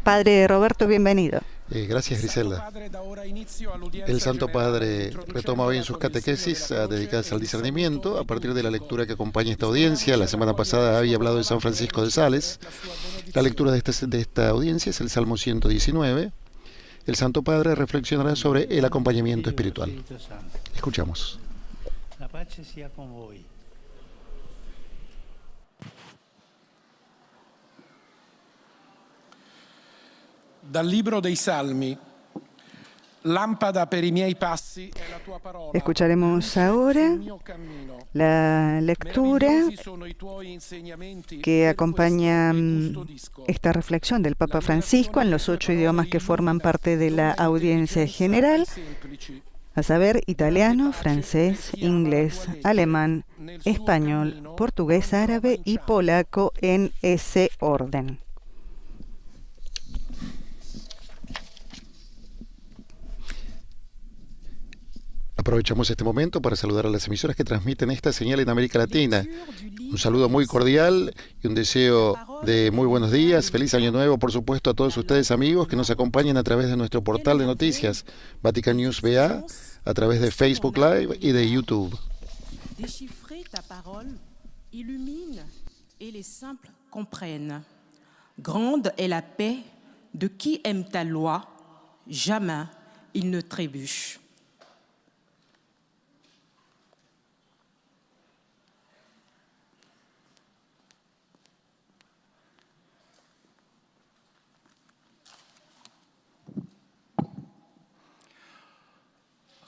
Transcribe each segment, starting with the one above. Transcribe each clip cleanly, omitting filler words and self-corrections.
Padre Roberto, bienvenido. Gracias, Griselda. El Santo Padre retoma hoy en sus catequesis dedicadas al discernimiento a partir de la lectura que acompaña esta audiencia. La semana pasada había hablado de San Francisco de Sales. La lectura de esta audiencia es el Salmo 119. El Santo Padre reflexionará sobre el acompañamiento espiritual. Escuchamos. La pace sia con voi. Dal libro dei Salmi, lámpara per i miei passi è la tua parola. Escucharemos ahora la lectura que acompaña esta reflexión del Papa Francisco en los 8 idiomas que forman parte de la audiencia general, a saber, italiano, francés, inglés, alemán, español, portugués, árabe y polaco en ese orden. Aprovechamos este momento para saludar a las emisoras que transmiten esta señal en América Latina. Un saludo muy cordial y un deseo de muy buenos días, feliz año nuevo, por supuesto, a todos ustedes amigos que nos acompañan a través de nuestro portal de noticias, Vatican News VA, a través de Facebook Live y de YouTube. Déchiffrer ta parole illumine et les simples comprennent. Grande est la paix de qui aime ta loi, jamais il ne trébuche.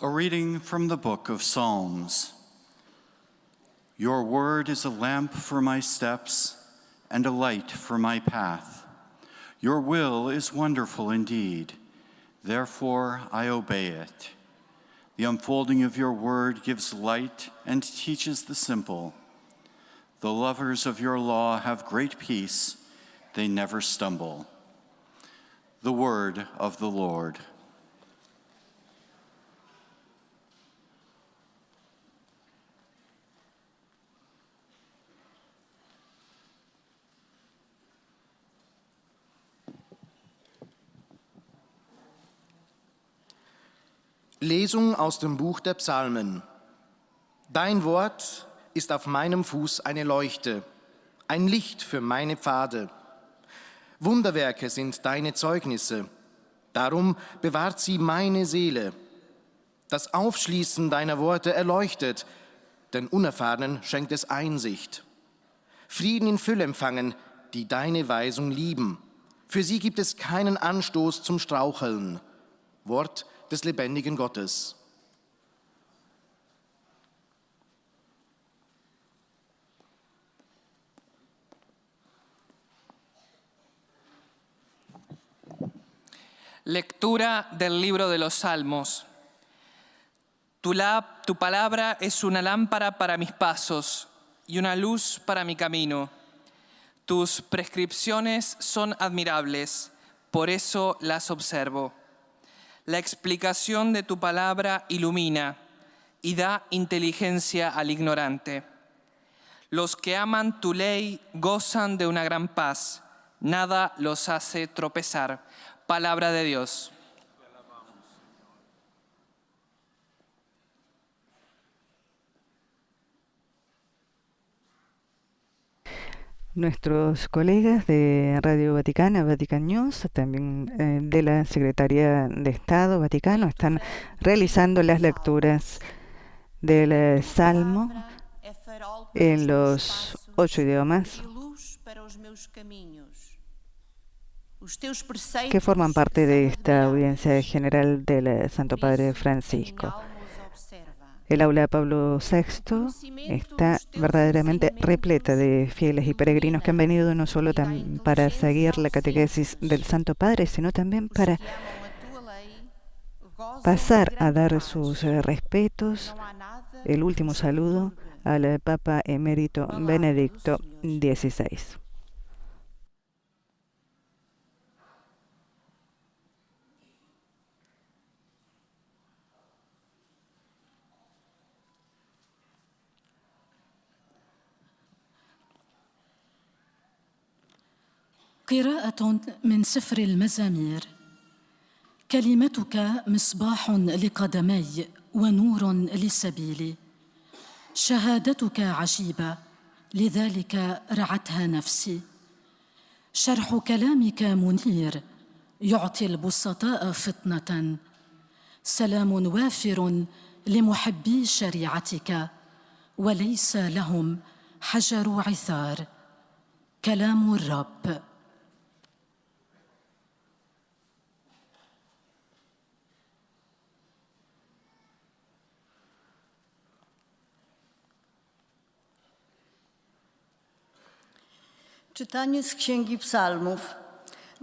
A reading from the book of Psalms. Your word is a lamp for my steps and a light for my path. Your will is wonderful indeed, therefore I obey it. The unfolding of your word gives light and teaches the simple. The lovers of your law have great peace, they never stumble. The word of the Lord. Lesung aus dem Buch der Psalmen. Dein Wort ist auf meinem Fuß eine Leuchte, ein Licht für meine Pfade. Wunderwerke sind deine Zeugnisse, darum bewahrt sie meine Seele. Das Aufschließen deiner Worte erleuchtet, den Unerfahrenen schenkt es Einsicht. Frieden in Fülle empfangen, die deine Weisung lieben. Für sie gibt es keinen Anstoß zum Straucheln. Wort des lebendigen Gottes. Lectura del libro de los Salmos. Tu palabra es una lámpara para mis pasos y una luz para mi camino. Tus prescripciones son admirables, por eso las observo. La explicación de tu palabra ilumina y da inteligencia al ignorante. Los que aman tu ley gozan de una gran paz. Nada los hace tropezar. Palabra de Dios. Nuestros colegas de Radio Vaticana, Vatican News, también de la Secretaría de Estado Vaticano, están realizando las lecturas del Salmo en los 8 idiomas que forman parte de esta audiencia general del Santo Padre Francisco. El aula Pablo VI está verdaderamente repleta de fieles y peregrinos que han venido no solo para seguir la catequesis del Santo Padre, sino también para pasar a dar sus respetos, el último saludo al Papa Emérito Benedicto XVI. قراءة من سفر المزامير. كلمتك مصباح لقدمي ونور لسبيلي. شهادتك عجيبة، لذلك رعتها نفسي. شرح كلامك منير، يعطي البسطاء فطنة. سلام وافر لمحبي شريعتك، وليس لهم حجر عثار. كلام الرب. Czytanie z Księgi Psalmów.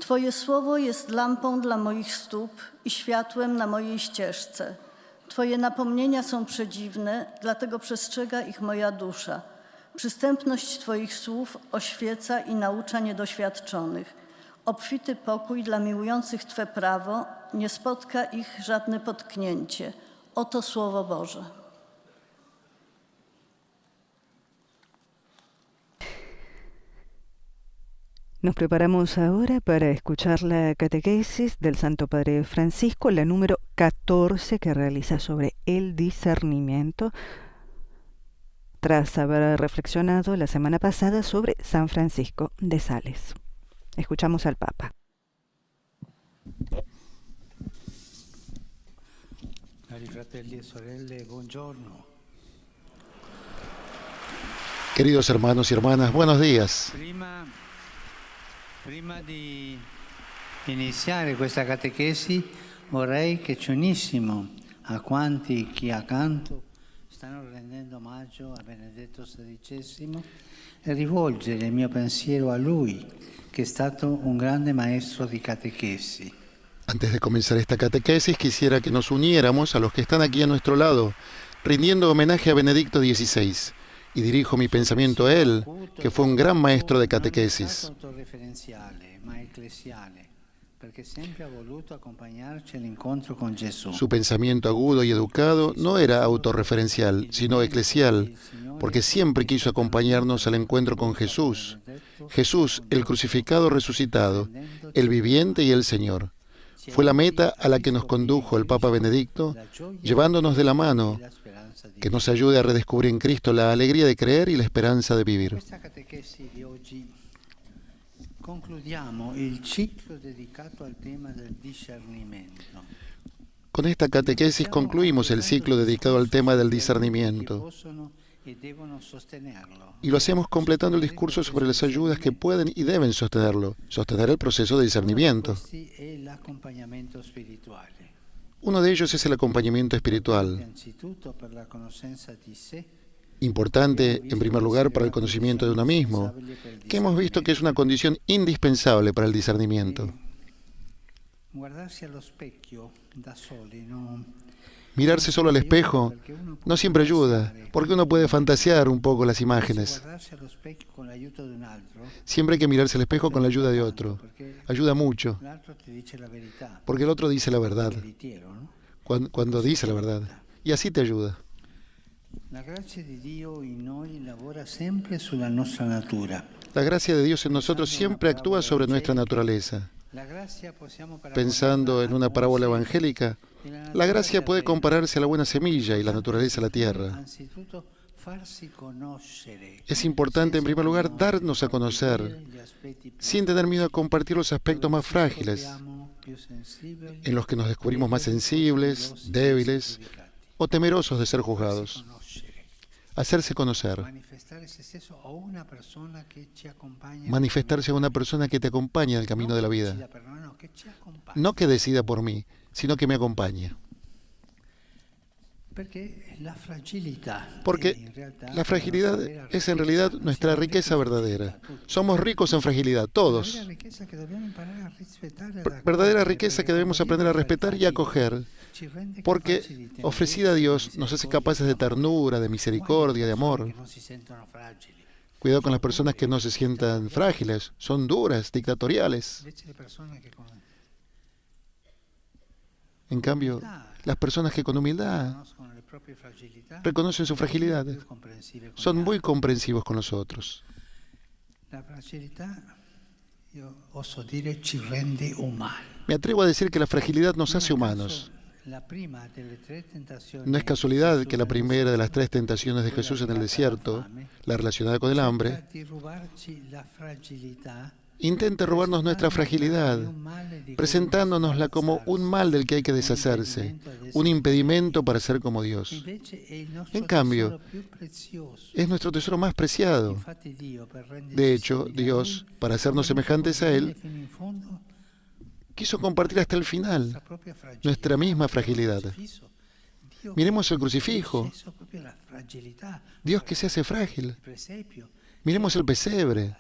Twoje słowo jest lampą dla moich stóp i światłem na mojej ścieżce. Twoje napomnienia są przedziwne, dlatego przestrzega ich moja dusza. Przystępność Twoich słów oświeca i naucza niedoświadczonych. Obfity pokój dla miłujących Twe prawo, nie spotka ich żadne potknięcie. Oto Słowo Boże. Nos preparamos ahora para escuchar la catequesis del Santo Padre Francisco, la número 14, que realiza sobre el discernimiento, tras haber reflexionado la semana pasada sobre San Francisco de Sales. Escuchamos al Papa. Cari fratelli e sorelle, buongiorno. Queridos hermanos y hermanas, buenos días. Prima di iniziare questa catechesi vorrei che ci unissimo a quanti qui accanto stanno rendendo omaggio a Benedetto XVI e rivolgere il mio pensiero a lui, che è stato un grande maestro di catechesi. Antes de comenzar esta catequesis, quisiera que nos uniéramos a los que están aquí a nuestro lado, rindiendo homenaje a Benedicto XVI. Y dirijo mi pensamiento a él, que fue un gran maestro de catequesis. Su pensamiento agudo y educado no era autorreferencial, sino eclesial, porque siempre quiso acompañarnos al encuentro con Jesús. Jesús, el crucificado resucitado, el viviente y el Señor. Fue la meta a la que nos condujo el Papa Benedicto, llevándonos de la mano, que nos ayude a redescubrir en Cristo la alegría de creer y la esperanza de vivir. Con esta catequesis concluimos el ciclo dedicado al tema del discernimiento. Y lo hacemos completando el discurso sobre las ayudas que pueden y deben sostener el proceso de discernimiento. Uno de ellos es el acompañamiento espiritual, importante en primer lugar para el conocimiento de uno mismo, que hemos visto que es una condición indispensable para el discernimiento. Mirarse solo al espejo no siempre ayuda, porque uno puede fantasear un poco las imágenes. Siempre hay que mirarse al espejo con la ayuda de otro. Ayuda mucho, porque el otro dice la verdad, cuando dice la verdad, y así te ayuda. La gracia de Dios en nosotros siempre actúa sobre nuestra naturaleza. Pensando en una parábola evangélica, la gracia puede compararse a la buena semilla y la naturaleza a la tierra. Es importante, en primer lugar, darnos a conocer, sin tener miedo a compartir los aspectos más frágiles, en los que nos descubrimos más sensibles, débiles o temerosos de ser juzgados. Hacerse conocer. Manifestarse a una persona que te acompaña en el camino de la vida. No que decida por mí, sino que me acompaña. Porque la fragilidad es en realidad nuestra riqueza verdadera. Somos ricos en fragilidad, todos. Verdadera riqueza que debemos aprender a respetar y acoger, porque ofrecida a Dios nos hace capaces de ternura, de misericordia, de amor. Cuidado con las personas que no se sientan frágiles, son duras, dictatoriales. En cambio, las personas que con humildad reconocen su fragilidad son muy comprensivos con nosotros. Me atrevo a decir que la fragilidad nos hace humanos. No es casualidad que la primera de las 3 tentaciones de Jesús en el desierto, la relacionada con el hambre, intente robarnos nuestra fragilidad, presentándonosla como un mal del que hay que deshacerse, un impedimento para ser como Dios. En cambio, es nuestro tesoro más preciado. De hecho, Dios, para hacernos semejantes a Él, quiso compartir hasta el final nuestra misma fragilidad. Miremos el crucifijo, Dios que se hace frágil. Miremos el pesebre,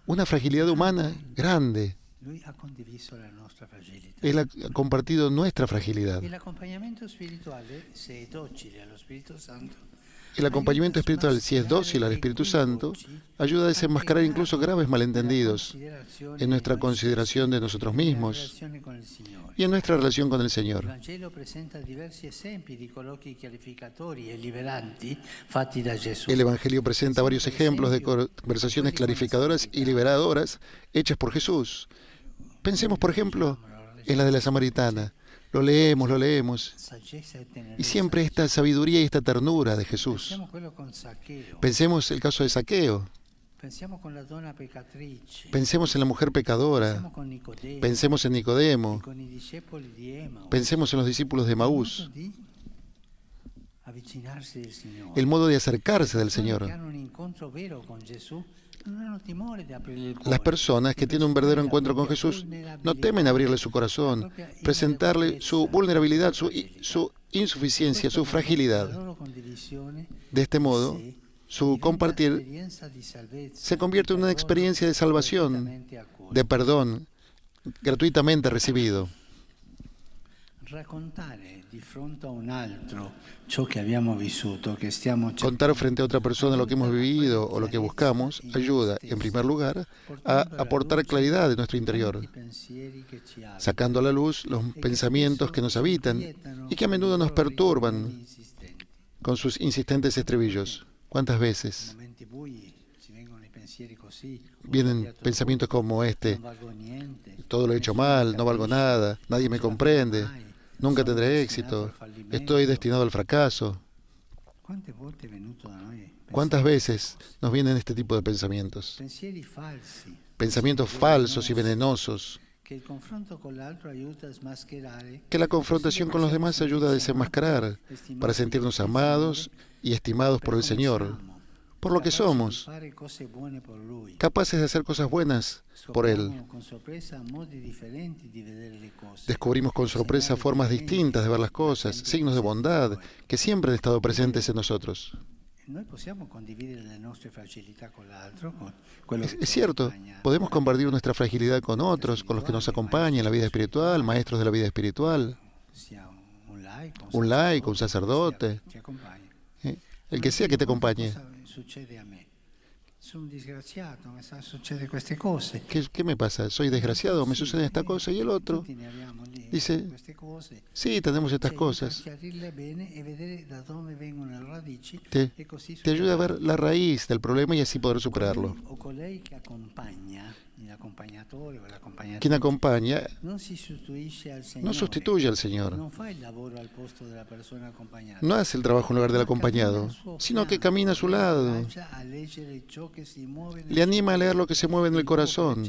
una fragilidad humana grande. Él ha compartido nuestra fragilidad. El acompañamiento espiritual, si es dócil al Espíritu Santo, ayuda a desenmascarar incluso graves malentendidos en nuestra consideración de nosotros mismos y en nuestra relación con el Señor. El Evangelio presenta varios ejemplos de conversaciones clarificadoras y liberadoras hechas por Jesús. Pensemos, por ejemplo, en la de la samaritana. Lo leemos, y siempre esta sabiduría y esta ternura de Jesús. Pensemos el caso de Zaqueo. Pensemos en la mujer pecadora. Pensemos en Nicodemo. Pensemos en los discípulos de Emaús. El modo de acercarse del Señor. Las personas que tienen un verdadero encuentro con Jesús no temen abrirle su corazón, presentarle su vulnerabilidad, su insuficiencia, su fragilidad. De este modo, su compartir se convierte en una experiencia de salvación, de perdón, gratuitamente recibido. Contar frente a otra persona lo que hemos vivido o lo que buscamos ayuda, en primer lugar, a aportar claridad de nuestro interior, sacando a la luz los pensamientos que nos habitan y que a menudo nos perturban con sus insistentes estribillos. ¿Cuántas veces vienen pensamientos como este? Todo lo he hecho mal, no valgo nada, nadie me comprende. Nunca tendré éxito. Estoy destinado al fracaso. ¿Cuántas veces nos vienen este tipo de pensamientos? Pensamientos falsos y venenosos que la confrontación con los demás ayuda a desenmascarar para sentirnos amados y estimados por el Señor, por lo que somos, capaces de hacer cosas buenas por Él. Descubrimos con sorpresa formas distintas de ver las cosas, signos de bondad que siempre han estado presentes en nosotros. Es cierto, podemos compartir nuestra fragilidad con otros, con los que nos acompañan en la vida espiritual, maestros de la vida espiritual, un laico, un sacerdote, el que sea que te acompañe. ¿Qué me pasa? ¿Soy desgraciado? ¿Me sucede esta cosa? Y el otro dice, sí, tenemos estas cosas. Te ayuda a ver la raíz del problema y así poder superarlo. Quien acompaña no sustituye al Señor. No hace el trabajo en lugar del acompañado, sino que camina a su lado. Le anima a leer lo que se mueve en el corazón,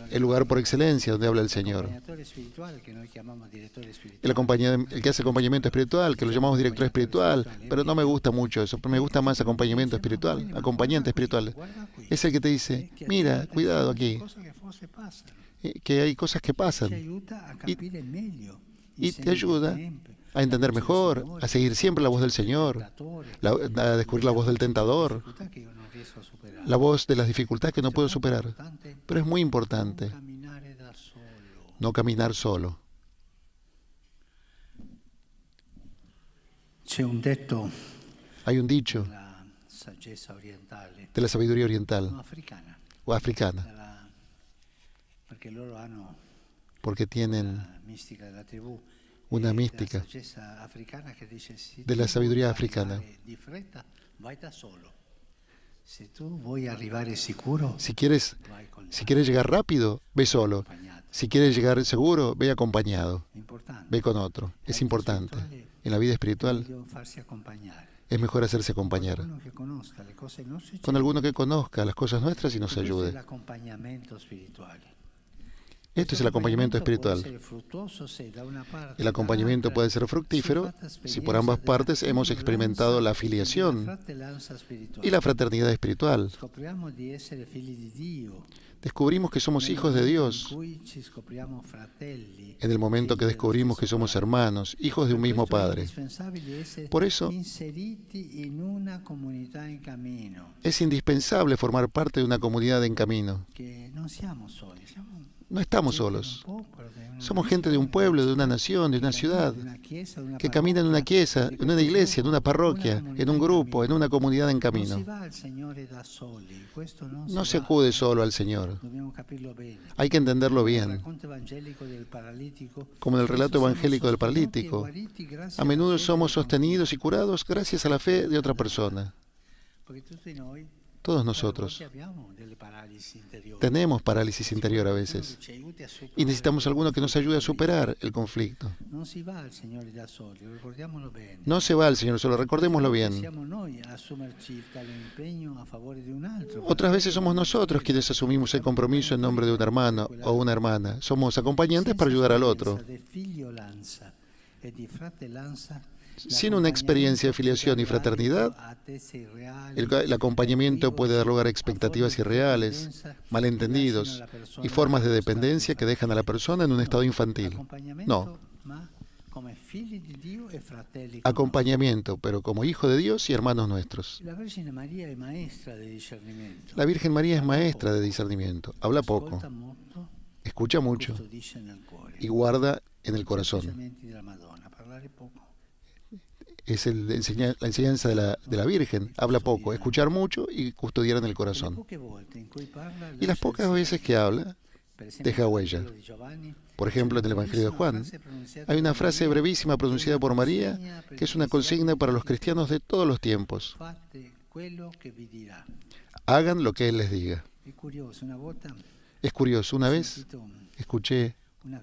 el lugar por excelencia donde habla el Señor. El que hace acompañamiento espiritual, que lo llamamos director espiritual, pero no me gusta mucho eso, me gusta más acompañamiento espiritual, acompañante espiritual. Es el que te dice, mira, cuidado aquí, que hay cosas que pasan, y te ayuda a entender mejor, a seguir siempre la voz del Señor, a descubrir la voz del tentador, la voz de las dificultades que no puedo superar. Pero es muy importante no caminar solo. Hay un dicho de la sabiduría oriental o africana, porque tienen una mística de la sabiduría africana. Si quieres llegar rápido, ve solo. Si quieres llegar seguro, ve acompañado. Ve con otro. Es importante. En la vida espiritual es mejor hacerse acompañar con alguno que conozca las cosas nuestras y nos ayude. Esto es el acompañamiento espiritual. El acompañamiento puede ser fructífero si por ambas partes hemos experimentado la filiación y la fraternidad espiritual. Descubrimos que somos hijos de Dios en el momento que descubrimos que somos hermanos, hijos de un mismo Padre. Por eso es indispensable formar parte de una comunidad en camino. No estamos solos. Somos gente de un pueblo, de una nación, de una ciudad, que camina en una iglesia, en una parroquia, en un grupo, en una comunidad en camino. No se acude solo al Señor. Hay que entenderlo bien. Como en el relato evangélico del paralítico, a menudo somos sostenidos y curados gracias a la fe de otra persona. Todos nosotros tenemos parálisis interior a veces y necesitamos alguno que nos ayude a superar el conflicto. No se va al Señor solo, recordémoslo bien. Otras veces somos nosotros quienes asumimos el compromiso en nombre de un hermano o una hermana. Somos acompañantes para ayudar al otro. Sin una experiencia de filiación y fraternidad, el acompañamiento puede dar lugar a expectativas irreales, malentendidos y formas de dependencia que dejan a la persona en un estado infantil. No. Acompañamiento, pero como hijo de Dios y hermanos nuestros. La Virgen María es maestra de discernimiento. Habla poco, escucha mucho y guarda en el corazón. Es la enseñanza de la Virgen. Habla poco, escuchar mucho y custodiar en el corazón. Y las pocas veces que habla, deja huella. Por ejemplo, en el Evangelio de Juan, hay una frase brevísima pronunciada por María que es una consigna para los cristianos de todos los tiempos. Hagan lo que Él les diga. Es curioso, una vez escuché una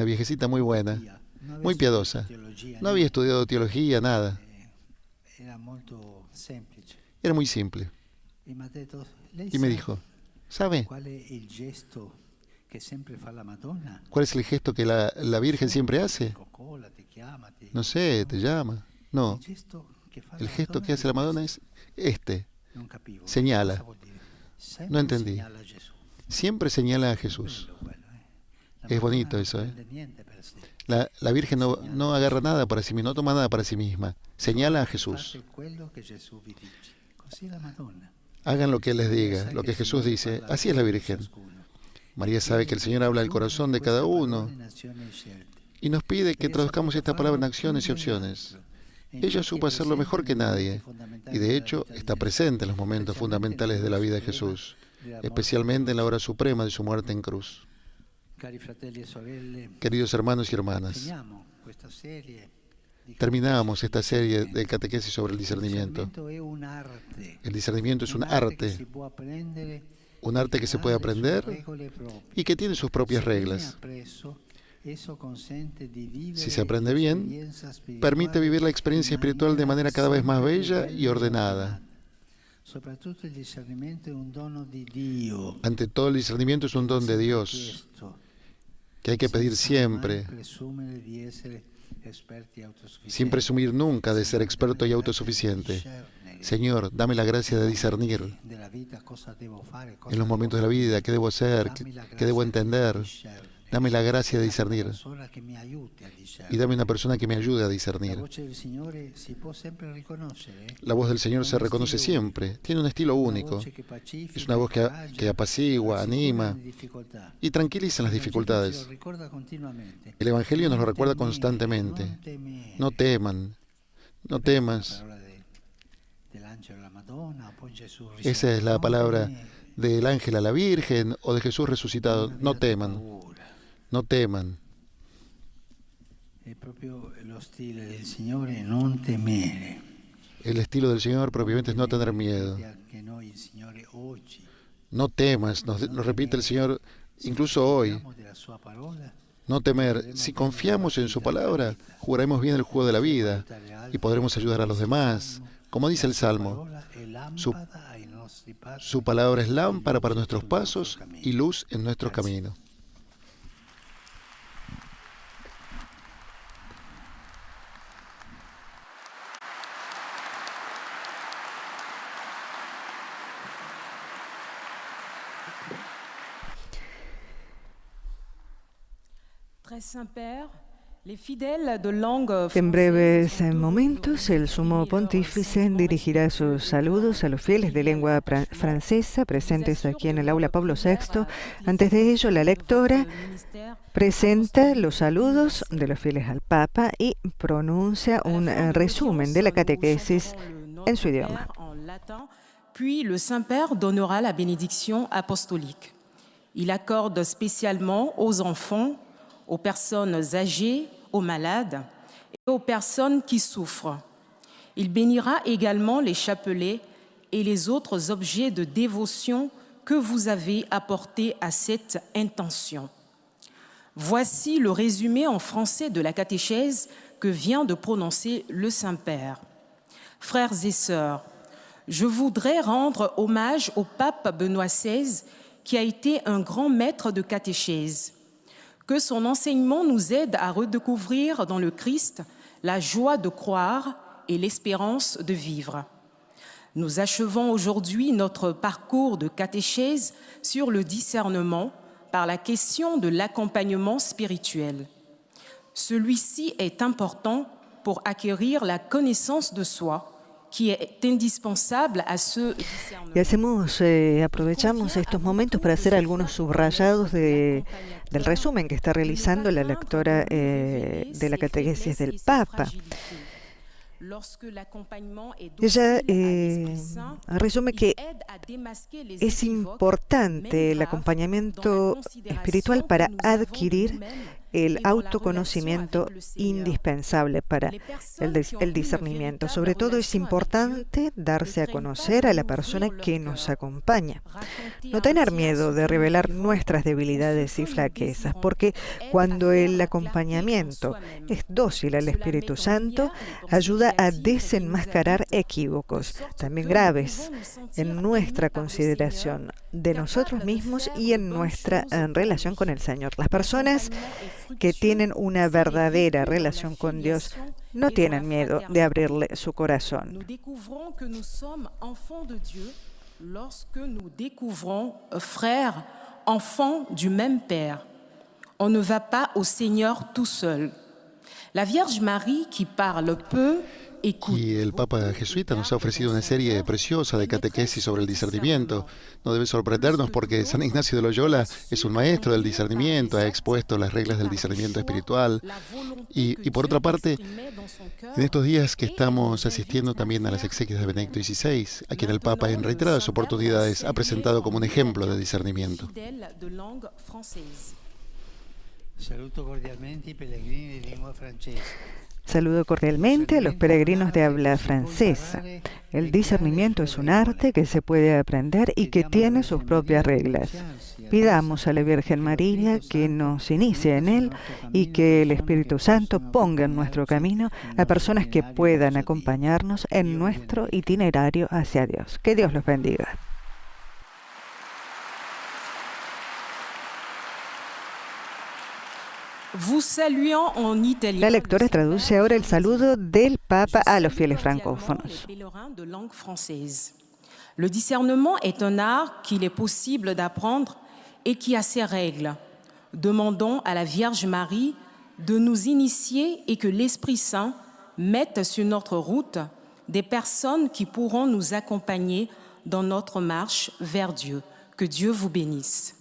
viejecita muy buena, muy piadosa. No había estudiado teología, nada. Era muy simple. Y me dijo, ¿sabe cuál es el gesto que la Virgen siempre hace? No sé, te llama. No. El gesto que hace la Madonna es este. Señala. No entendí. Siempre señala a Jesús. Es bonito eso, ¿eh? La Virgen no agarra nada para sí misma, no toma nada para sí misma. Señala a Jesús. Hagan lo que Él les diga, lo que Jesús dice. Así es la Virgen. María sabe que el Señor habla al corazón de cada uno y nos pide que traduzcamos esta palabra en acciones y opciones. Ella supo hacerlo mejor que nadie y de hecho está presente en los momentos fundamentales de la vida de Jesús, especialmente en la hora suprema de su muerte en cruz. Queridos hermanos y hermanas, terminamos esta serie de catequesis sobre el discernimiento. El discernimiento es un arte que se puede aprender y que tiene sus propias reglas. Si se aprende bien, permite vivir la experiencia espiritual de manera cada vez más bella y ordenada. Ante todo, el discernimiento es un don de Dios que hay que pedir siempre, sin presumir nunca de ser experto y autosuficiente. Señor, dame la gracia de discernir en los momentos de la vida qué debo hacer, qué debo entender. Dame la gracia de discernir y dame una persona que me ayude a discernir. La voz del Señor se reconoce siempre, tiene un estilo único. Es una voz que apacigua, anima y tranquiliza en las dificultades. El Evangelio nos lo recuerda constantemente. No teman, no temas. Esa es la palabra del ángel a la Virgen o de Jesús resucitado. No teman. No teman. È proprio lo stile del Signore non temere. El estilo del Señor propiamente es no tener miedo. No temas, nos repite el Señor incluso hoy. No temer. Si confiamos en su palabra, jugaremos bien el juego de la vida y podremos ayudar a los demás. Como dice el Salmo, su palabra es lámpara para nuestros pasos y luz en nuestro camino. En breves momentos, el sumo pontífice dirigirá sus saludos a los fieles de lengua francesa presentes aquí en el aula Pablo VI. Antes de ello, la lectora presenta los saludos de los fieles al Papa y pronuncia un resumen de la catequesis en su idioma. Puis le Saint-Père donnera la bénédiction apostolique. Il accorde spécialement aux enfants, aux personnes âgées, aux malades et aux personnes qui souffrent. Il bénira également les chapelets et les autres objets de dévotion que vous avez apportés à cette intention. Voici le résumé en français de la catéchèse que vient de prononcer le Saint-Père. Frères et sœurs, je voudrais rendre hommage au pape Benoît XVI, qui a été un grand maître de catéchèse. Que son enseignement nous aide à redécouvrir dans le Christ la joie de croire et l'espérance de vivre. Nous achevons aujourd'hui notre parcours de catéchèse sur le discernement par la question de l'accompagnement spirituel. Celui-ci est important pour acquérir la connaissance de soi, qui est indispensable a ce discernement. Y aprovechamos estos momentos para hacer algunos subrayados del resumen que está realizando la lectora de la catequesis del Papa. Ella resume que es importante el acompañamiento espiritual para adquirir el autoconocimiento indispensable para el discernimiento. Sobre todo es importante darse a conocer a la persona que nos acompaña. No tener miedo de revelar nuestras debilidades y flaquezas, porque cuando el acompañamiento es dócil al Espíritu Santo, ayuda a desenmascarar equívocos, también graves, en nuestra consideración de nosotros mismos y en nuestra relación con el Señor. Las personas que tienen una verdadera relación con Dios no tienen miedo de abrirle su corazón. Nous découvrons que nous sommes enfants de Dieu lorsque nous découvrons, frères, enfants du même Père. On ne va pas au Seigneur tout seul. La Vierge Marie, qui parle peu, Y el Papa jesuita nos ha ofrecido una serie preciosa de catequesis sobre el discernimiento. No debe sorprendernos porque San Ignacio de Loyola es un maestro del discernimiento, ha expuesto las reglas del discernimiento espiritual. Y por otra parte, en estos días que estamos asistiendo también a las exequias de Benedicto XVI, a quien el Papa en reiteradas oportunidades ha presentado como un ejemplo de discernimiento. Saluto cordialmente i pellegrini di lingua francese. Saludo cordialmente a los peregrinos de habla francesa. El discernimiento es un arte que se puede aprender y que tiene sus propias reglas. Pidamos a la Virgen María que nos inicie en él y que el Espíritu Santo ponga en nuestro camino a personas que puedan acompañarnos en nuestro itinerario hacia Dios. Que Dios los bendiga. La lectora traduce ahora el saludo del Papa a los fieles francófonos. Le discernement est un art qu'il est possible d'apprendre et qui a ses règles. Demandons à la Vierge Marie de nous initier et que l'Esprit Saint mette sur notre route des personnes qui pourront nous accompagner dans notre marche vers Dieu. Que Dieu vous bénisse.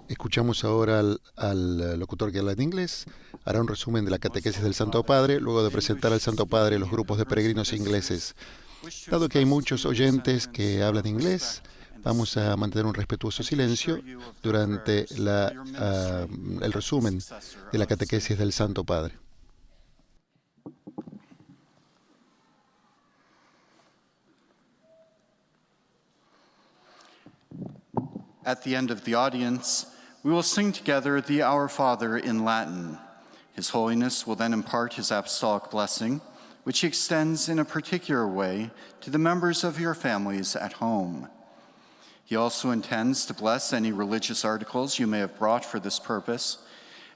Escuchamos ahora al locutor que habla en inglés. Hará un resumen de la catequesis del Santo Padre, luego de presentar al Santo Padre los grupos de peregrinos ingleses. Dado que hay muchos oyentes que hablan inglés, Vamos a mantener un respetuoso silencio durante el resumen de la catequesis del Santo Padre. At the end of the audience, we will sing together the Our Father in Latin. His Holiness will then impart his apostolic blessing, which he extends in a particular way to the members of your families at home. He also intends to bless any religious articles you may have brought for this purpose,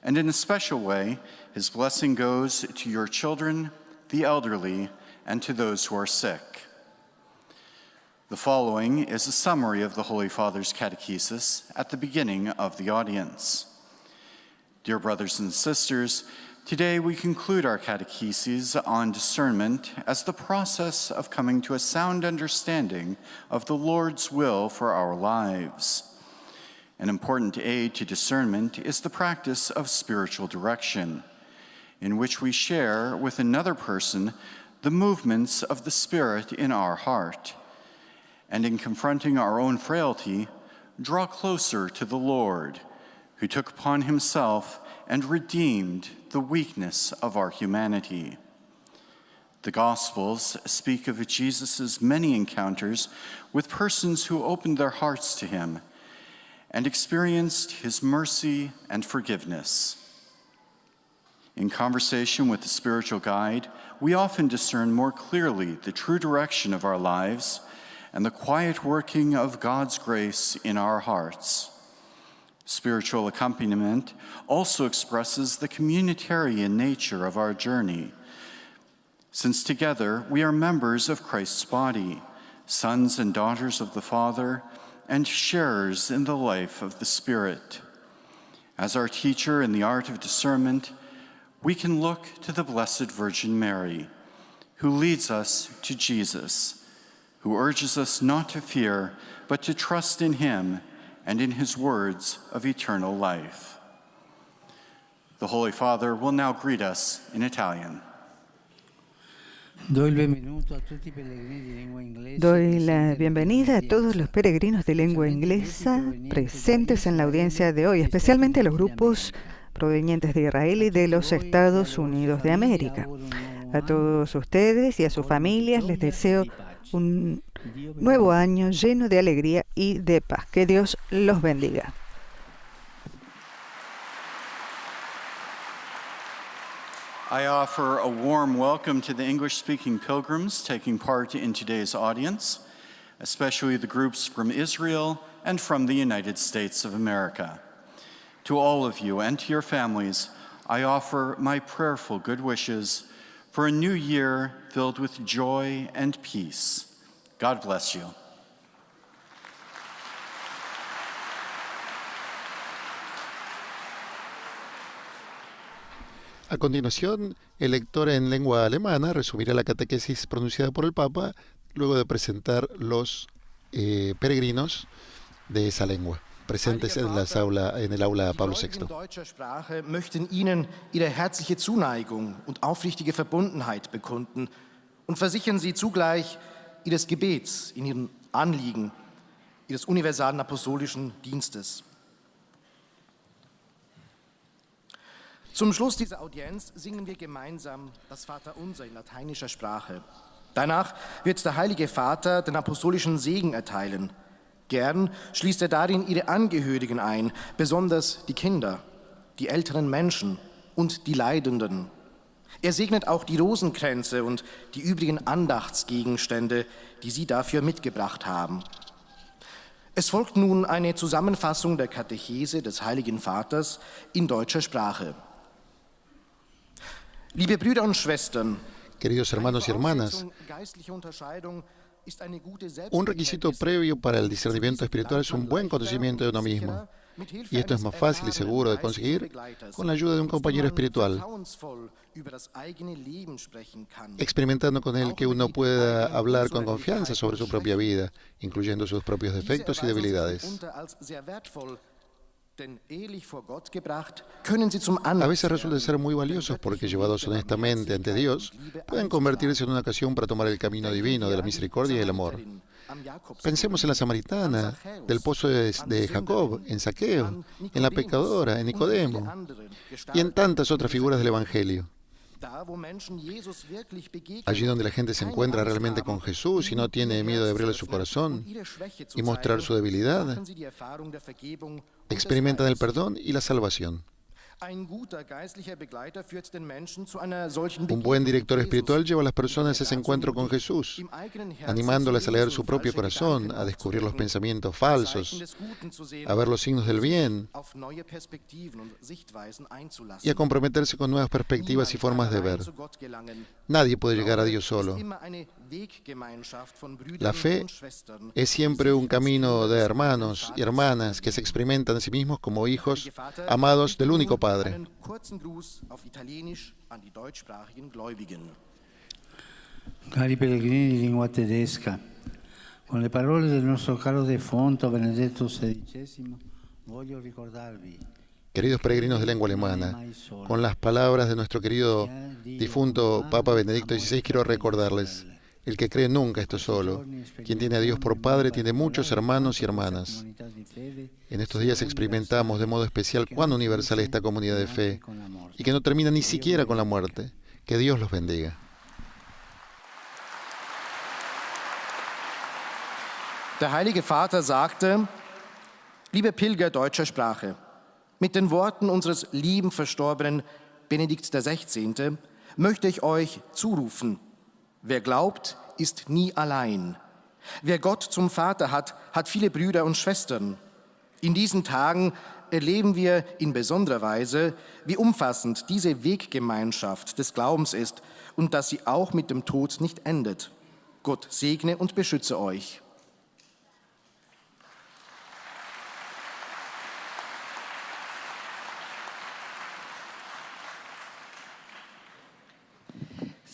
and in a special way, his blessing goes to your children, the elderly, and to those who are sick. The following is a summary of the Holy Father's catechesis at the beginning of the audience. Dear brothers and sisters, today we conclude our catecheses on discernment as the process of coming to a sound understanding of the Lord's will for our lives. An important aid to discernment is the practice of spiritual direction, in which we share with another person the movements of the Spirit in our heart, and in confronting our own frailty, draw closer to the Lord, who took upon himself and redeemed the weakness of our humanity. The Gospels speak of Jesus' many encounters with persons who opened their hearts to him and experienced his mercy and forgiveness. In conversation with the spiritual guide, we often discern more clearly the true direction of our lives and the quiet working of God's grace in our hearts. Spiritual accompaniment also expresses the communitarian nature of our journey, since together we are members of Christ's body, sons and daughters of the Father, and sharers in the life of the Spirit. As our teacher in the art of discernment, we can look to the Blessed Virgin Mary, who leads us to Jesus, who urges us not to fear, but to trust in him and in his words of eternal life. The Holy Father will now greet us in Italian. Doy la bienvenida a todos los peregrinos de lengua inglesa presentes en la audiencia de hoy, especialmente a los grupos provenientes de Israel y de los Estados Unidos de América. A todos ustedes y a sus familias les deseo un nuevo año lleno de alegría y de paz. Que Dios los bendiga. I offer a warm welcome to the English-speaking pilgrims taking part in today's audience, especially the groups from Israel and from the United States of America. To all of you and to your families, I offer my prayerful good wishes for a new year filled with joy and peace. God bless you. A continuación, el lector en lengua alemana resumirá la catequesis pronunciada por el Papa luego de presentar los peregrinos de esa lengua presentes en el aula Pablo VI. In deutscher Sprache möchten Ihnen ihre herzliche Zuneigung und aufrichtige Verbundenheit bekunden und versichern Sie zugleich Ihres Gebets in Ihren Anliegen, Ihres universalen apostolischen Dienstes. Zum Schluss dieser Audienz singen wir gemeinsam das Vaterunser in lateinischer Sprache. Danach wird der Heilige Vater den apostolischen Segen erteilen. Gern schließt er darin ihre Angehörigen ein, besonders die Kinder, die älteren Menschen und die Leidenden. Er segnet auch die Rosenkränze und die übrigen Andachtsgegenstände, die Sie dafür mitgebracht haben. Es folgt nun eine Zusammenfassung der Katechese des Heiligen Vaters in deutscher Sprache. Liebe Brüder und Schwestern, queridos hermanos y hermanas, un requisito previo para el discernimiento espiritual es un buen conocimiento de uno mismo. Y esto es más fácil y seguro de conseguir con la ayuda de un compañero espiritual, experimentando con él que uno pueda hablar con confianza sobre su propia vida, incluyendo sus propios defectos y debilidades. A veces resultan ser muy valiosos porque, llevados honestamente ante Dios, pueden convertirse en una ocasión para tomar el camino divino de la misericordia y el amor. Pensemos en la samaritana, del pozo de Jacob, en Zaqueo, en la pecadora, en Nicodemo y en tantas otras figuras del Evangelio. Allí donde la gente se encuentra realmente con Jesús y no tiene miedo de abrirle su corazón y mostrar su debilidad, experimentan el perdón y la salvación. Un buen director espiritual lleva a las personas a ese encuentro con Jesús, animándolas a leer su propio corazón, a descubrir los pensamientos falsos, a ver los signos del bien y a comprometerse con nuevas perspectivas y formas de ver. Nadie puede llegar a Dios solo. La fe es siempre un camino de hermanos y hermanas que se experimentan a sí mismos como hijos amados del único Padre. Cari pellegrini di lingua tedesca, con le parole del nostro caro defunto Benedetto XVI, voglio ricordarvi. Queridos peregrinos de lengua alemana, con las palabras de nuestro querido difunto Papa Benedicto XVI, quiero recordarles: el que cree nunca está solo. Quien tiene a Dios por Padre tiene muchos hermanos y hermanas. En estos días experimentamos de modo especial cuán universal es esta comunidad de fe y que no termina ni siquiera con la muerte. Que Dios los bendiga. Der Heilige Vater sagte: Liebe Pilger deutscher Sprache, mit den Worten unseres lieben verstorbenen Benedikt XVI. Möchte ich euch zurufen: Wer glaubt, ist nie allein. Wer Gott zum Vater hat, hat viele Brüder und Schwestern. In diesen Tagen erleben wir in besonderer Weise, wie umfassend diese Weggemeinschaft des Glaubens ist und dass sie auch mit dem Tod nicht endet. Gott segne und beschütze euch.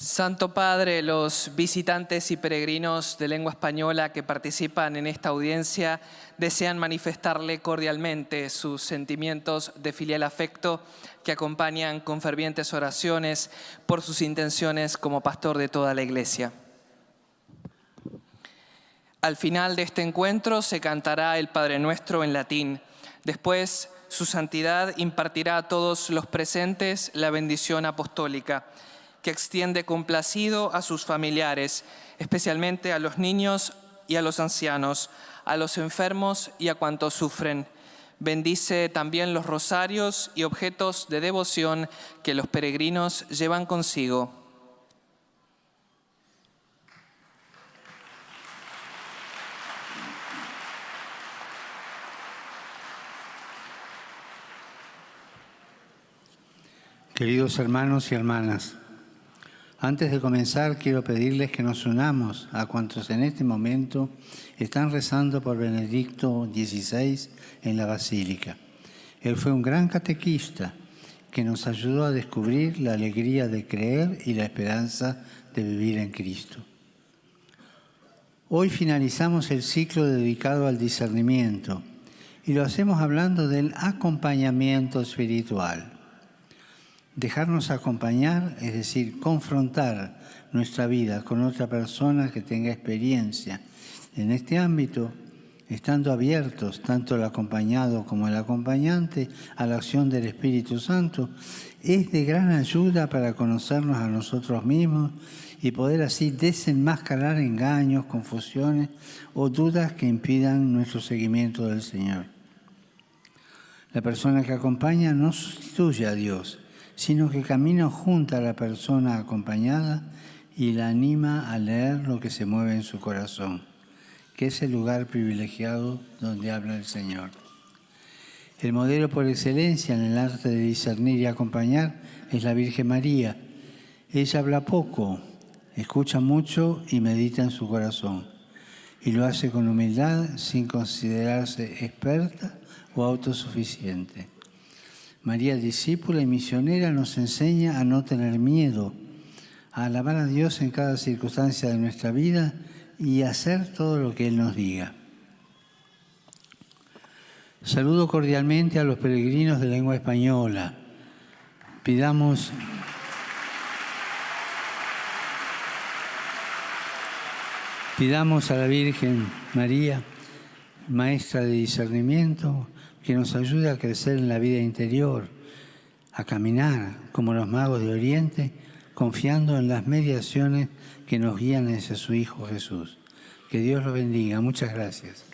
Santo Padre, los visitantes y peregrinos de lengua española que participan en esta audiencia desean manifestarle cordialmente sus sentimientos de filial afecto que acompañan con fervientes oraciones por sus intenciones como pastor de toda la Iglesia. Al final de este encuentro se cantará el Padre Nuestro en latín. Después, su santidad impartirá a todos los presentes la bendición apostólica, que extiende complacido a sus familiares, especialmente a los niños y a los ancianos, a los enfermos y a cuantos sufren. Bendice también los rosarios y objetos de devoción que los peregrinos llevan consigo. Queridos hermanos y hermanas, antes de comenzar, quiero pedirles que nos unamos a cuantos en este momento están rezando por Benedicto XVI en la Basílica. Él fue un gran catequista que nos ayudó a descubrir la alegría de creer y la esperanza de vivir en Cristo. Hoy finalizamos el ciclo dedicado al discernimiento y lo hacemos hablando del acompañamiento espiritual. Dejarnos acompañar, es decir, confrontar nuestra vida con otra persona que tenga experiencia en este ámbito, estando abiertos, tanto el acompañado como el acompañante, a la acción del Espíritu Santo, es de gran ayuda para conocernos a nosotros mismos y poder así desenmascarar engaños, confusiones o dudas que impidan nuestro seguimiento del Señor. La persona que acompaña no sustituye a Dios, sino que camina junto a la persona acompañada y la anima a leer lo que se mueve en su corazón, que es el lugar privilegiado donde habla el Señor. El modelo por excelencia en el arte de discernir y acompañar es la Virgen María. Ella habla poco, escucha mucho y medita en su corazón, y lo hace con humildad sin considerarse experta o autosuficiente. María, discípula y misionera, nos enseña a no tener miedo, a alabar a Dios en cada circunstancia de nuestra vida y a hacer todo lo que Él nos diga. Saludo cordialmente a los peregrinos de lengua española. Pidamos Pidamos a la Virgen María, Maestra de discernimiento, que nos ayude a crecer en la vida interior, a caminar como los magos de Oriente, confiando en las mediaciones que nos guían hacia su Hijo Jesús. Que Dios los bendiga. Muchas gracias.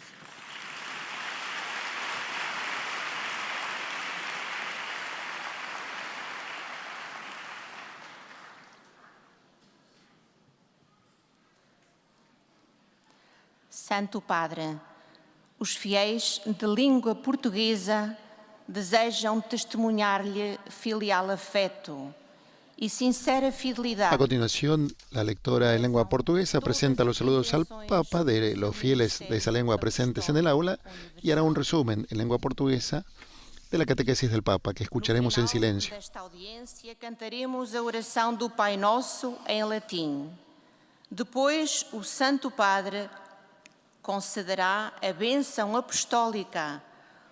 Santo Padre, os fiéis de língua portuguesa desejam testemunhar-lhe filial afeto y sincera fidelidad. A continuación, la lectora en lengua portuguesa presenta los saludos al Papa de los fieles de esa lengua presentes en el aula y hará un resumen en lengua portuguesa de la catequesis del Papa, que escucharemos en silencio. Nesta audiência cantaremos a oração do Pai Nosso em latim. Depois, o Santo Padre concederá a bênção apostólica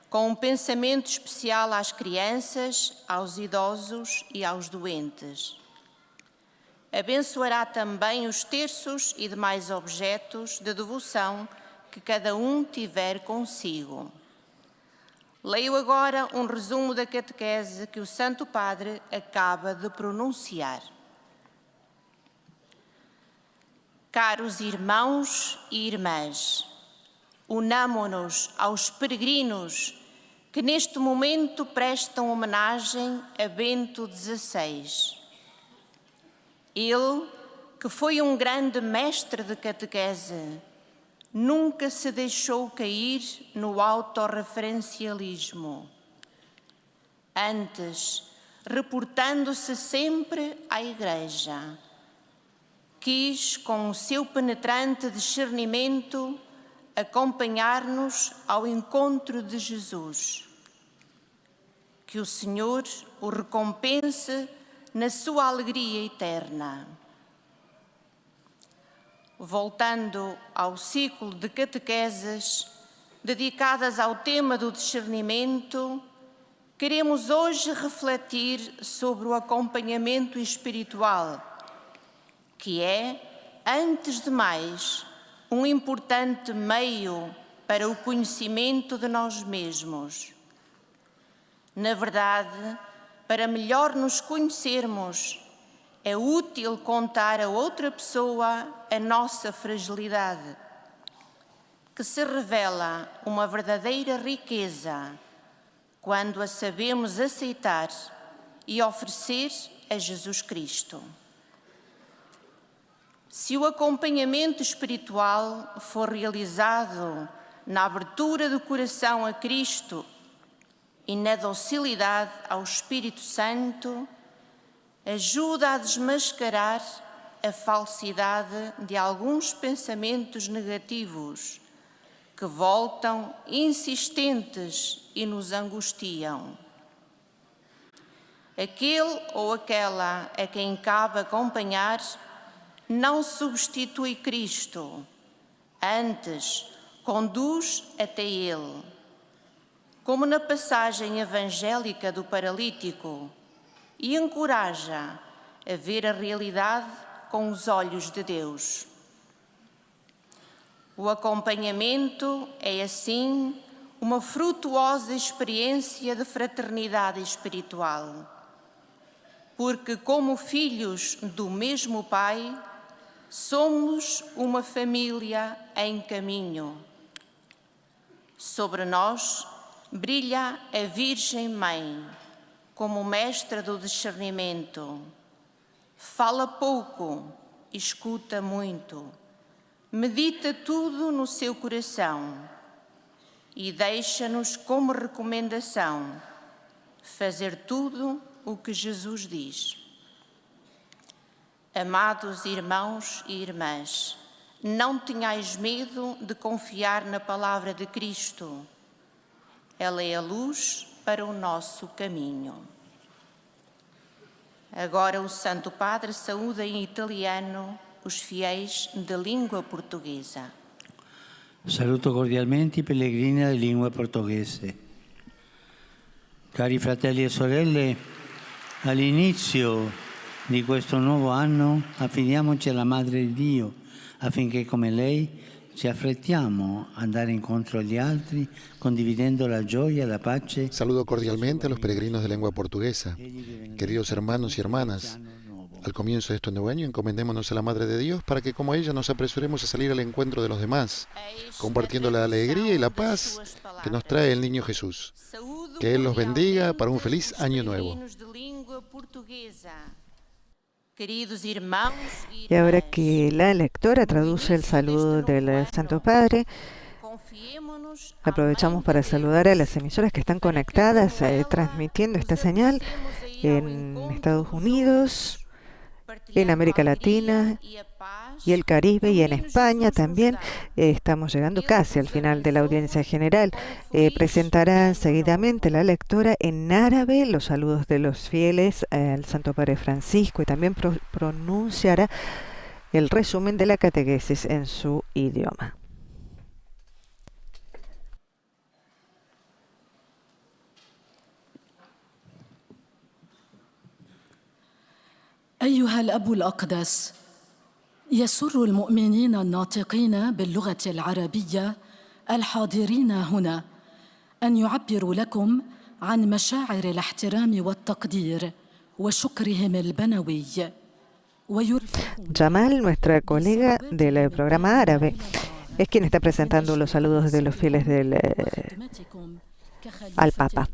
com um pensamento especial às crianças, aos idosos e aos doentes. Abençoará também os terços e demais objetos de devoção que cada um tiver consigo. Leio agora um resumo da catequese que o Santo Padre acaba de pronunciar. Caros irmãos e irmãs, unamo-nos aos peregrinos que neste momento prestam homenagem a Bento XVI. Ele, que foi um grande mestre de catequese, nunca se deixou cair no autorreferencialismo. Antes, reportando-se sempre à Igreja, quis, com o seu penetrante discernimento, acompanhar-nos ao encontro de Jesus. Que o Senhor o recompense na sua alegria eterna. Voltando ao ciclo de catequeses dedicadas ao tema do discernimento, queremos hoje refletir sobre o acompanhamento espiritual, que é, antes de mais, um importante meio para o conhecimento de nós mesmos. Na verdade, para melhor nos conhecermos, é útil contar a outra pessoa a nossa fragilidade, que se revela uma verdadeira riqueza quando a sabemos aceitar e oferecer a Jesus Cristo. Se o acompanhamento espiritual for realizado na abertura do coração a Cristo e na docilidade ao Espírito Santo, ajuda a desmascarar a falsidade de alguns pensamentos negativos que voltam insistentes e nos angustiam. Aquele ou aquela a quem cabe acompanhar não substitui Cristo, antes conduz até Ele. Como na passagem evangélica do paralítico, e encoraja a ver a realidade com os olhos de Deus. O acompanhamento é, assim, uma frutuosa experiência de fraternidade espiritual, porque, como filhos do mesmo Pai, somos uma família em caminho. Sobre nós brilha a Virgem Mãe, como mestra do discernimento. Fala pouco, escuta muito, medita tudo no seu coração e deixa-nos como recomendação fazer tudo o que Jesus diz. Amados irmãos e irmãs, não tenhais medo de confiar na palavra de Cristo. Ela é a luz para o nosso caminho. Agora o Santo Padre saúda em italiano os fiéis de língua portuguesa. Saluto cordialmente i pellegrini di lingua portoghese. Cari fratelli e sorelle, all'inizio di questo nuovo anno affidiamoci alla Madre di Dio affinché come lei ci affrettiamo a andare incontro agli altri, condividendo la gioia e la pace. Saludo cordialmente a los peregrinos de lengua portuguesa. Queridos hermanos y hermanas, al comienzo de este nuevo año encomendémonos a la Madre de Dios para que como ella nos apresuremos a salir al encuentro de los demás, compartiendo la alegría y la paz que nos trae el niño Jesús. Que Él los bendiga para un feliz año nuevo. Y ahora que la lectora traduce el saludo del Santo Padre, aprovechamos para saludar a las emisoras que están conectadas, transmitiendo esta señal en Estados Unidos, en América Latina y el Caribe y en España también. Estamos llegando casi al final de la audiencia general. Presentará seguidamente la lectora en árabe los saludos de los fieles al Santo Padre Francisco y también pronunciará el resumen de la catequesis en su idioma. أيها الأب الأقدس، يسر المؤمنين الناطقين باللغة العربية الحاضرين هنا أن يعبروا لكم عن مشاعر الاحترام والتقدير وشكرهم البنوي. Jamal, nuestra colega del programa árabe, es quien está presentando los saludos de los fieles al Papa.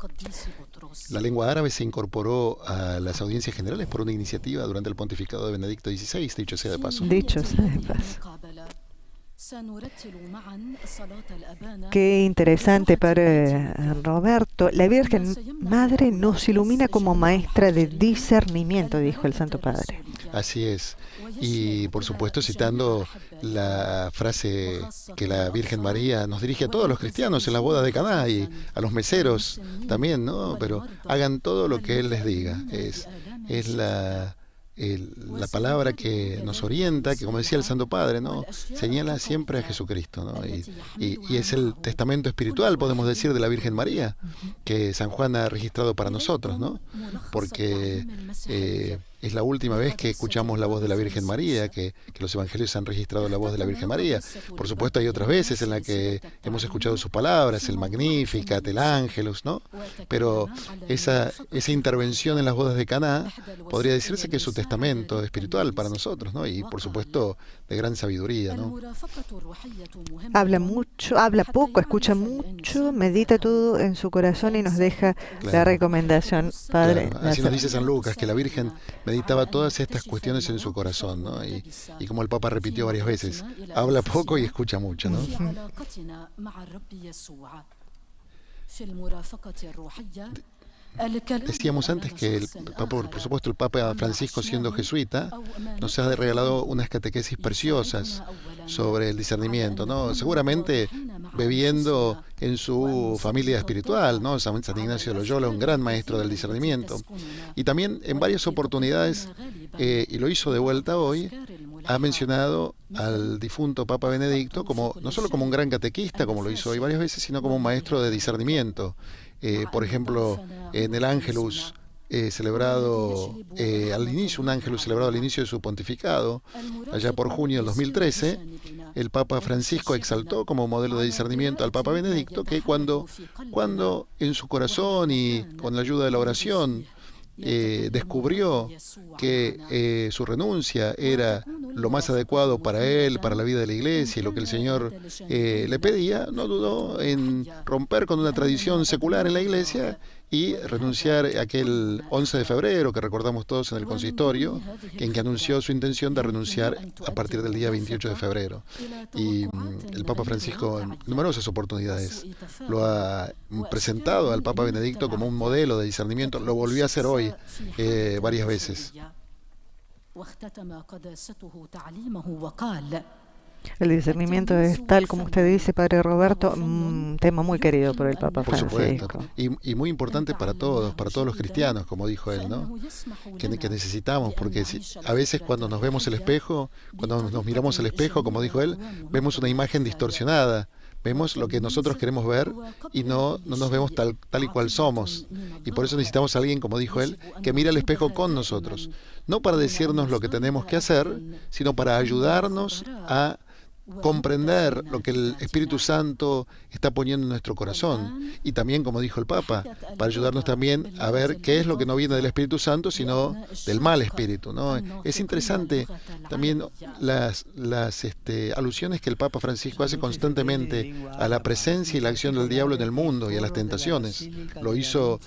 La lengua árabe se incorporó a las audiencias generales por una iniciativa durante el pontificado de Benedicto XVI, dicho sea de paso. Dicho sea de paso. Qué interesante, Padre Roberto. La Virgen Madre nos ilumina como maestra de discernimiento, dijo el Santo Padre. Así es. Y por supuesto citando la frase que la Virgen María nos dirige a todos los cristianos en la boda de Caná y a los meseros también, ¿no? Pero hagan todo lo que Él les diga. Es la palabra que nos orienta, que como decía el Santo Padre, ¿no? Señala siempre a Jesucristo, ¿no? Y es el testamento espiritual, podemos decir, de la Virgen María, que San Juan ha registrado para nosotros, ¿no? Porque es la última vez que escuchamos la voz de la Virgen María, que los evangelios han registrado la voz de la Virgen María. Por supuesto hay otras veces en las que hemos escuchado sus palabras, el Magnificat, el Ángelus, ¿no? Pero esa intervención en las bodas de Caná podría decirse que es su testamento espiritual para nosotros, ¿no? Y por supuesto de gran sabiduría, ¿no? Habla mucho, habla poco, escucha mucho, medita todo en su corazón y nos deja la recomendación, Padre. Claro, así nos dice San Lucas, que la Virgen meditaba todas estas cuestiones en su corazón, ¿no? Y como el Papa repitió varias veces, habla poco y escucha mucho, ¿no? Decíamos antes que el Papa, por supuesto el Papa Francisco, siendo jesuita, nos ha regalado unas catequesis preciosas sobre el discernimiento, ¿no? Seguramente bebiendo en su familia espiritual, ¿no? San Ignacio de Loyola, un gran maestro del discernimiento. Y también en varias oportunidades, y lo hizo de vuelta hoy, ha mencionado al difunto Papa Benedicto como no solo como un gran catequista, como lo hizo hoy varias veces, sino como un maestro de discernimiento. Por ejemplo, en el Ángelus celebrado al inicio, un Ángelus celebrado al inicio de su pontificado, allá por junio del 2013, el Papa Francisco exaltó como modelo de discernimiento al Papa Benedicto, que cuando en su corazón y con la ayuda de la oración descubrió que su renuncia era lo más adecuado para él, para la vida de la Iglesia y lo que el Señor le pedía, no dudó en romper con una tradición secular en la Iglesia y renunciar aquel 11 de febrero que recordamos todos en el consistorio, en que anunció su intención de renunciar a partir del día 28 de febrero. Y el Papa Francisco en numerosas oportunidades lo ha presentado al Papa Benedicto como un modelo de discernimiento, lo volvió a hacer hoy varias veces. El discernimiento es, tal como usted dice, Padre Roberto, un tema muy querido por el Papa Francisco. Por supuesto. Y muy importante para todos los cristianos, como dijo él, ¿no? Que necesitamos, porque a veces cuando nos vemos el espejo, cuando nos miramos al espejo, como dijo él, vemos una imagen distorsionada, Vemos lo que nosotros queremos ver y no nos vemos tal y cual somos. Y por eso necesitamos a alguien, como dijo él, que mire al espejo con nosotros. No para decirnos lo que tenemos que hacer, sino para ayudarnos a comprender lo que el Espíritu Santo está poniendo en nuestro corazón. Y también, como dijo el Papa, para ayudarnos también a ver qué es lo que no viene del Espíritu Santo, sino del mal espíritu, ¿no? Es interesante también las alusiones que el Papa Francisco hace constantemente a la presencia y la acción del diablo en el mundo y a las tentaciones. Lo hizo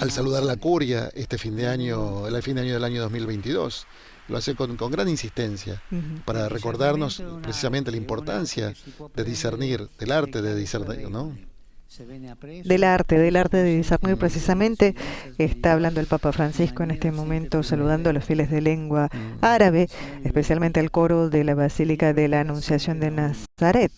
al saludar la curia el fin de año del año 2022. Lo hace con gran insistencia para recordarnos precisamente la importancia de discernir, del arte de discernir, ¿no? Del arte de discernir, precisamente está hablando el Papa Francisco en este momento, saludando a los fieles de lengua árabe, especialmente al coro de la Basílica de la Anunciación de Nazaret.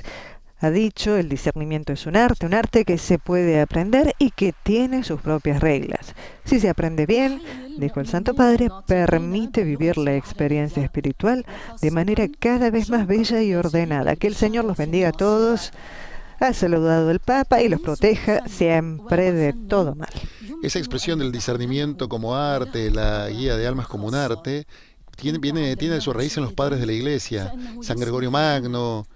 Ha dicho, el discernimiento es un arte que se puede aprender y que tiene sus propias reglas. Si se aprende bien, dijo el Santo Padre, permite vivir la experiencia espiritual de manera cada vez más bella y ordenada. Que el Señor los bendiga a todos. Ha saludado el Papa y los proteja siempre de todo mal. Esa expresión del discernimiento como arte, la guía de almas como un arte, tiene su raíz en los padres de la Iglesia. San Gregorio Magno,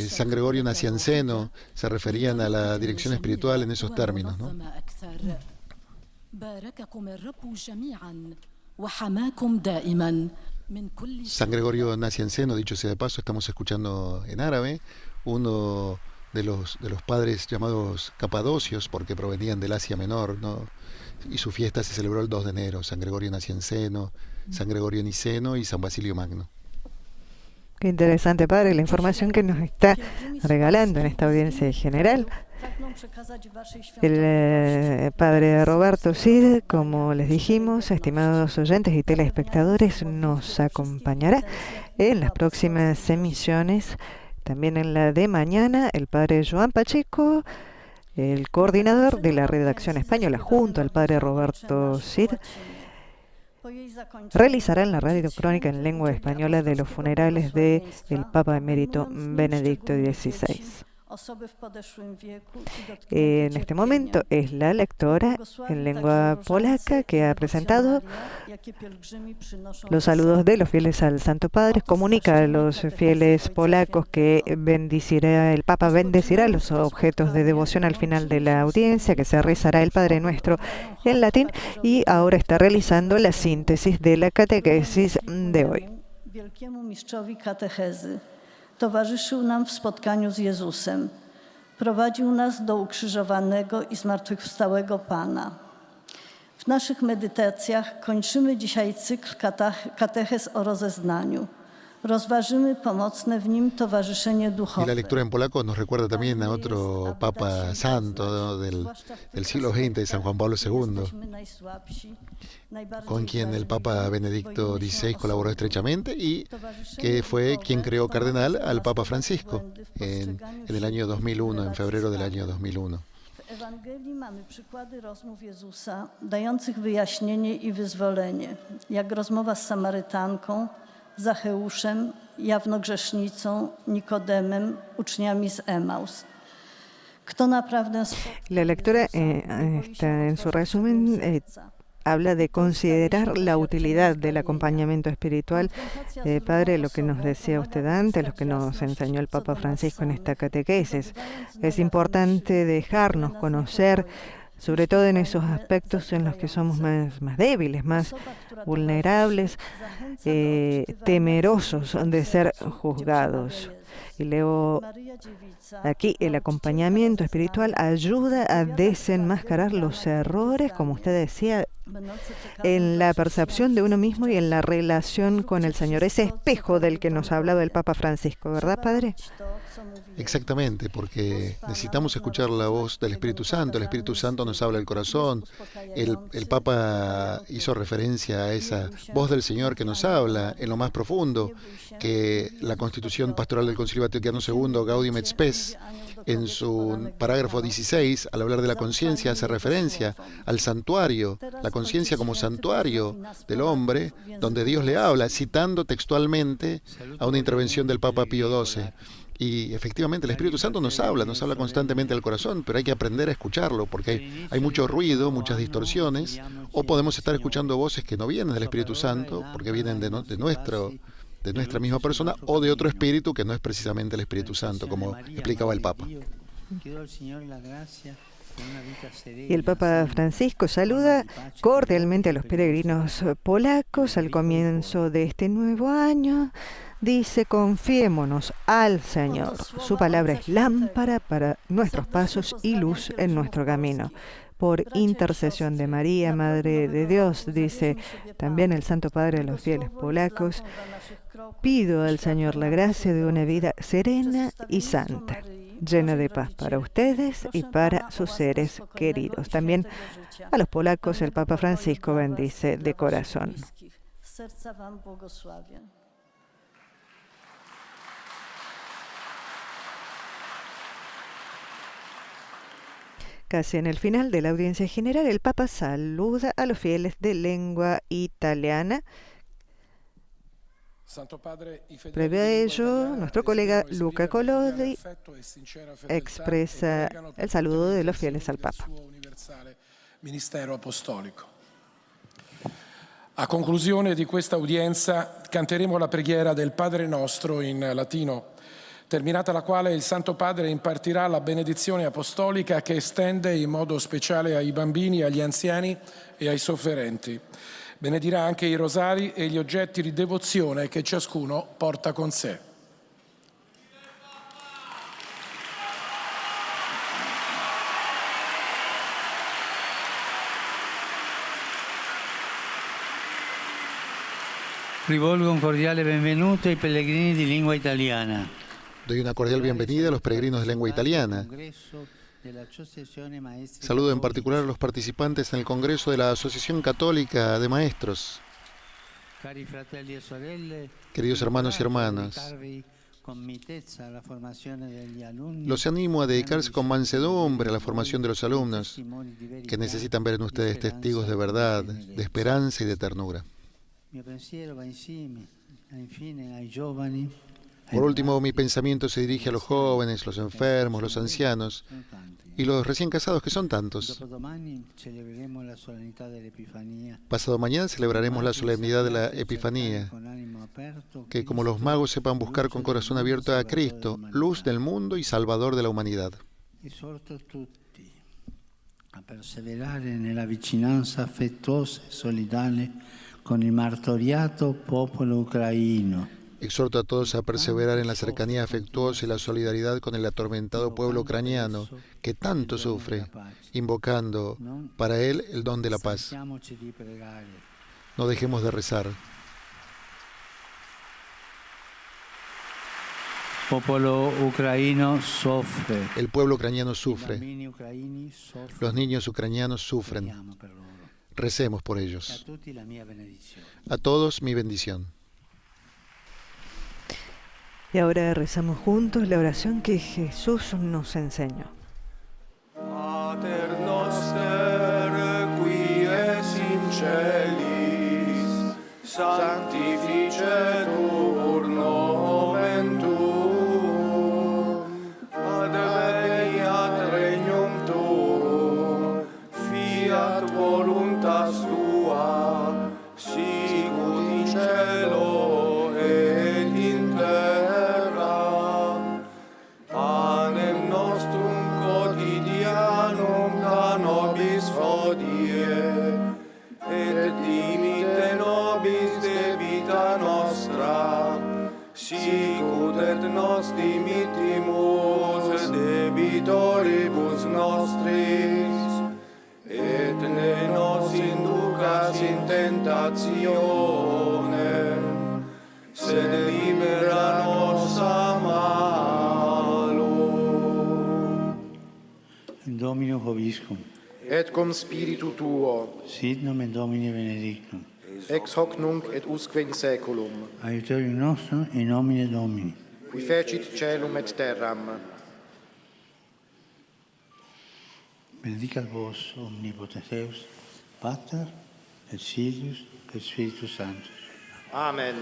San Gregorio Nacianceno se referían a la dirección espiritual en esos términos, ¿no? San Gregorio Nacianceno, dicho sea de paso, estamos escuchando en árabe, uno de los padres llamados capadocios, porque provenían del Asia Menor, ¿no? Y su fiesta se celebró el 2 de enero, San Gregorio Nacianceno, San Gregorio Niceno y San Basilio Magno. Qué interesante, Padre, la información que nos está regalando en esta audiencia general. El Padre Roberto Cid, como les dijimos, estimados oyentes y telespectadores, nos acompañará en las próximas emisiones. También en la de mañana, el Padre Joan Pacheco, el coordinador de la redacción española, junto al Padre Roberto Cid, realizará en la radio crónica en lengua española de los funerales del Papa Emérito Benedicto XVI. En este momento es la lectora en lengua polaca que ha presentado los saludos de los fieles al Santo Padre. Comunica a los fieles polacos que el Papa bendecirá los objetos de devoción al final de la audiencia, que se rezará el Padre Nuestro en latín, y ahora está realizando la síntesis de la catequesis de hoy. Towarzyszył nam w spotkaniu z Jezusem. Prowadził nas do ukrzyżowanego i zmartwychwstałego Pana. W naszych medytacjach kończymy dzisiaj cykl katechez o rozeznaniu. Rozważymy pomocne w nim towarzyszenie duchowe. Y la lectura en polaco nos recuerda también a otro Papa Santo, ¿no? del siglo XX, San Juan Pablo II, con quien el Papa Benedicto XVI colaboró estrechamente y que fue quien creó cardenal al Papa Francisco en el año 2001, en febrero del año 2001. W Ewangelii mamy przykłady rozmów Jezusa dających wyjaśnienie i wyzwolenie, jak rozmowa z Samarytanką, Zacheuszem, jawnogrzesznicą, Nikodemem, uczniami z Emaus. Kto naprawdę... La lectura en su resumen habla de considerar la utilidad del acompañamiento espiritual. Padre, lo que nos decía usted antes, lo que nos enseñó el Papa Francisco en esta catequesis. Es importante dejarnos conocer, sobre todo en esos aspectos en los que somos más débiles, más vulnerables, temerosos de ser juzgados. Y leo aquí, el acompañamiento espiritual ayuda a desenmascarar los errores, como usted decía, en la percepción de uno mismo y en la relación con el Señor. Ese espejo del que nos ha hablado el Papa Francisco, ¿verdad, Padre? Exactamente, porque necesitamos escuchar la voz del Espíritu Santo. El Espíritu Santo nos habla el corazón. El Papa hizo referencia a esa voz del Señor que nos habla en lo más profundo, que la Constitución Pastoral del Concilio Vaticano II, Gaudium et Spes, en su parágrafo 16, al hablar de la conciencia, hace referencia al santuario, la conciencia como santuario del hombre, donde Dios le habla, citando textualmente a una intervención del Papa Pío XII. Y efectivamente el Espíritu Santo nos habla constantemente al corazón, pero hay que aprender a escucharlo, porque hay mucho ruido, muchas distorsiones, o podemos estar escuchando voces que no vienen del Espíritu Santo, porque vienen de nuestra misma persona, o de otro espíritu que no es precisamente el Espíritu Santo, como explicaba el Papa. Y el Papa Francisco saluda cordialmente a los peregrinos polacos al comienzo de este nuevo año. Dice: confiémonos al Señor. Su palabra es lámpara para nuestros pasos y luz en nuestro camino. Por intercesión de María, Madre de Dios, dice también el Santo Padre de los fieles polacos, pido al Señor la gracia de una vida serena y santa, llena de paz para ustedes y para sus seres queridos. También a los polacos el Papa Francisco bendice de corazón. Casi en el final de la audiencia general, el Papa saluda a los fieles de lengua italiana. Previo a ello, nuestro colega Luca Colodi expresa el saludo de los fieles al Papa. Ministero apostolico. A conclusione di questa udienza canteremo la preghiera del Padre Nostro in latino, terminata la quale il Santo Padre impartirà la benedizione apostolica che estende in modo speciale ai bambini, agli anziani e ai sofferenti. Benedirà anche i rosari e gli oggetti di devozione che ciascuno porta con sé. Rivolgo un cordiale benvenuto ai pellegrini di lingua italiana. Doy una cordial bienvenida a los peregrinos de lengua italiana. Saludo en particular a los participantes en el Congreso de la Asociación Católica de Maestros. Queridos hermanos y hermanas, los animo a dedicarse con mansedumbre a la formación de los alumnos, que necesitan ver en ustedes testigos de verdad, de esperanza y de ternura. Por último, mi pensamiento se dirige a los jóvenes, los enfermos, los ancianos y los recién casados, que son tantos. Pasado mañana celebraremos la solemnidad de la Epifanía, que como los magos sepan buscar con corazón abierto a Cristo, luz del mundo y Salvador de la humanidad. A perseverare nella vicinanza affettuosa e solidale con il martoriato popolo ucraino. Exhorto a todos a perseverar en la cercanía afectuosa y la solidaridad con el atormentado pueblo ucraniano que tanto sufre, invocando para él el don de la paz. No dejemos de rezar. El pueblo ucraniano sufre. Los niños ucranianos sufren. Recemos por ellos. A todos mi bendición. Y ahora rezamos juntos la oración que Jesús nos enseñó. Pater noster, qui es in celis, sanctificetur nomen tuum, adveniat regnum tuum, fiat voluntas tua, sicut in cielo et in terra. Panem nostrum quotidianum da nobis hodie, et dimitte nobis debita nostra, sicut et nos dimittimus debitoribus nostris, et ne nos inducas in tentationem, sed libera nos a malo. In Domino Hoviscum. Et cum spiritu tuo, Sit nomen Domini benedictum. ex hoc nunc et usque in saeculum, Aiutorium nostrum in nomine Domini. qui fecit caelum et terram. Benedicat vos omnipotens Deus, Pater et Filius et Spiritus Sanctus. Amen.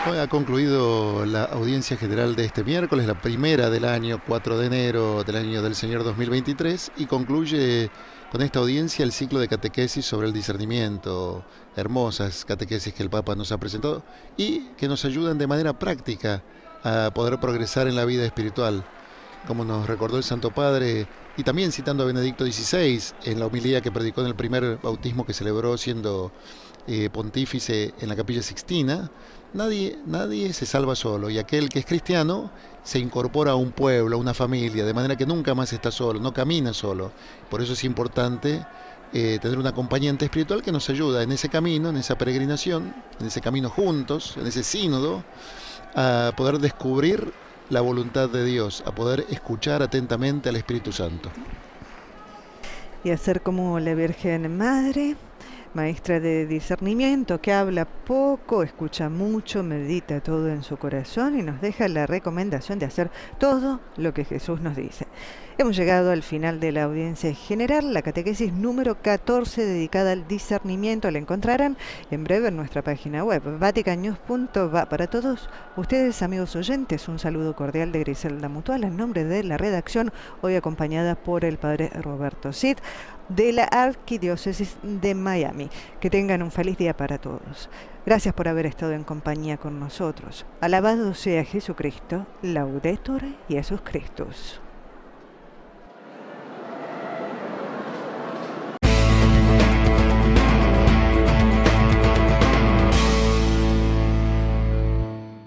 Hoy ha concluido la audiencia general de este miércoles, la primera del año, 4 de enero del año del Señor 2023, y concluye con esta audiencia el ciclo de catequesis sobre el discernimiento, hermosas catequesis que el Papa nos ha presentado y que nos ayudan de manera práctica a poder progresar en la vida espiritual. Como nos recordó el Santo Padre, y también citando a Benedicto XVI en la homilía que predicó en el primer bautismo que celebró siendo pontífice en la Capilla Sixtina, nadie se salva solo, y aquel que es cristiano se incorpora a un pueblo, a una familia, de manera que nunca más está solo, no camina solo. Por eso es importante tener un acompañante espiritual que nos ayuda en ese camino, en esa peregrinación, en ese camino juntos, en ese sínodo, a poder descubrir la voluntad de Dios, a poder escuchar atentamente al Espíritu Santo. Y hacer como la Virgen Madre, maestra de discernimiento, que habla poco, escucha mucho, medita todo en su corazón y nos deja la recomendación de hacer todo lo que Jesús nos dice. Hemos llegado al final de la audiencia general, la catequesis número 14 dedicada al discernimiento. La encontrarán en breve en nuestra página web, vaticannews.va. Para todos ustedes, amigos oyentes, un saludo cordial de Griselda Mutual en nombre de la redacción, hoy acompañada por el padre Roberto Cid, de la Arquidiócesis de Miami. Que tengan un feliz día para todos. Gracias por haber estado en compañía con nosotros. Alabado sea Jesucristo, Laudetur Jesus Christus.